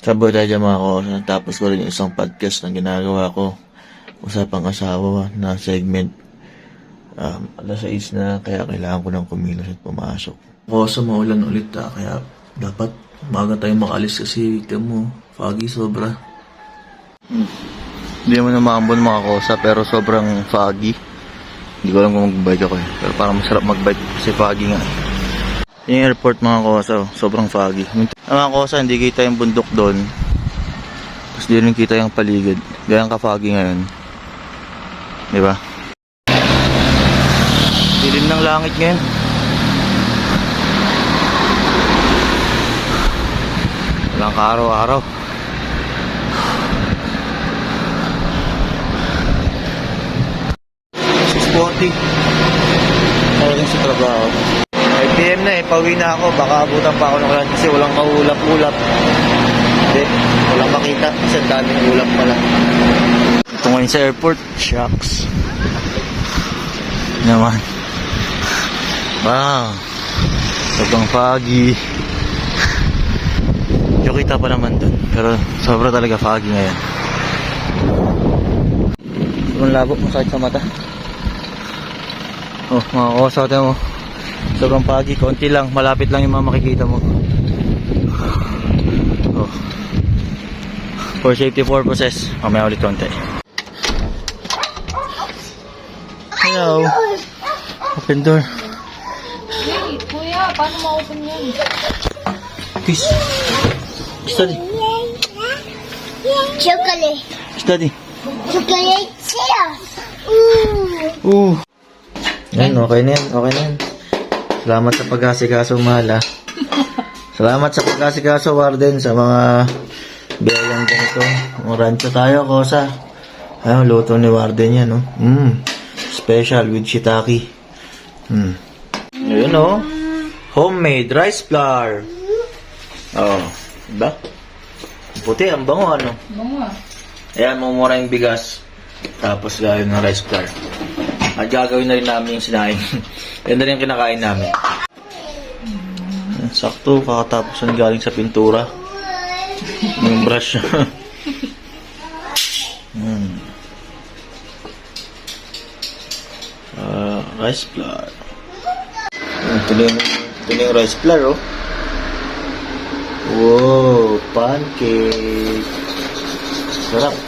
Sabay tayo dyan mga kosa. Tapos ko rin yung isang podcast na ginagawa ko. Usapang asawa na segment. Alas 6 na, kaya kailangan ko nang kumilos at pumasok. Kosa, maulan ulit kaya dapat maaga tayong makalis kasi mo, foggy sobra. Hindi naman namambon mga kosa, pero sobrang foggy. Hindi ko alam kung mag-bike ako pero parang masarap mag-bike kasi foggy nga. Yung airport mga kosa, sobrang foggy. Mga kosa, hindi kita yung bundok doon. Tapos di rin kita yung paligid. Gayang ka-foggy ngayon. Diba? Dilim ng langit ngayon. Walang ka-araw-araw. Sporty. Talagang sa trabaho. 5 PM na pauwi na ako. Baka abutan pa ako ng ulan kasi walang maulap-ulap. Hindi, walang makita kasi ang daming ulap pala. Ito ngayon sa airport, shucks. Naman. Wow. Sobrang foggy. Yung kita pa naman dun. Pero sobra talaga foggy ngayon. Sobrang labo, masakit sa mata. Oh, mga kosa, tayo mo. Sobrang foggy, konti lang, malapit lang yung mga makikita mo. Oh. For safety purposes, mamaya ulit konti. Hello. Open door. Hey, kuya, paano ma-open yan? Peace. Study. Chocolate. Study. Chocolate cheers. Ooh. Yan, okay na yan, okay na yan. Salamat sa pag-asikaso, mahal ha. Salamat sa pag-asikaso, Warden, sa mga biyayang ganito. Rancho tayo, kosa. Ayun, luto ni Warden yan, no? Special with shiitake. Ayun, no? Homemade rice flour. Oh, diba? Puti, ang bango, ano? Bango ah. Ayan, mumura yung bigas. Tapos gawin ng rice flour. At gagawin na rin namin yung sinain. Yan na rin yung kinakain namin. Sakto, kakatapos na galing sa pintura. Yung brush. Rice flour. Ito na yung rice flour, oh. Wow, pancake. Sarap.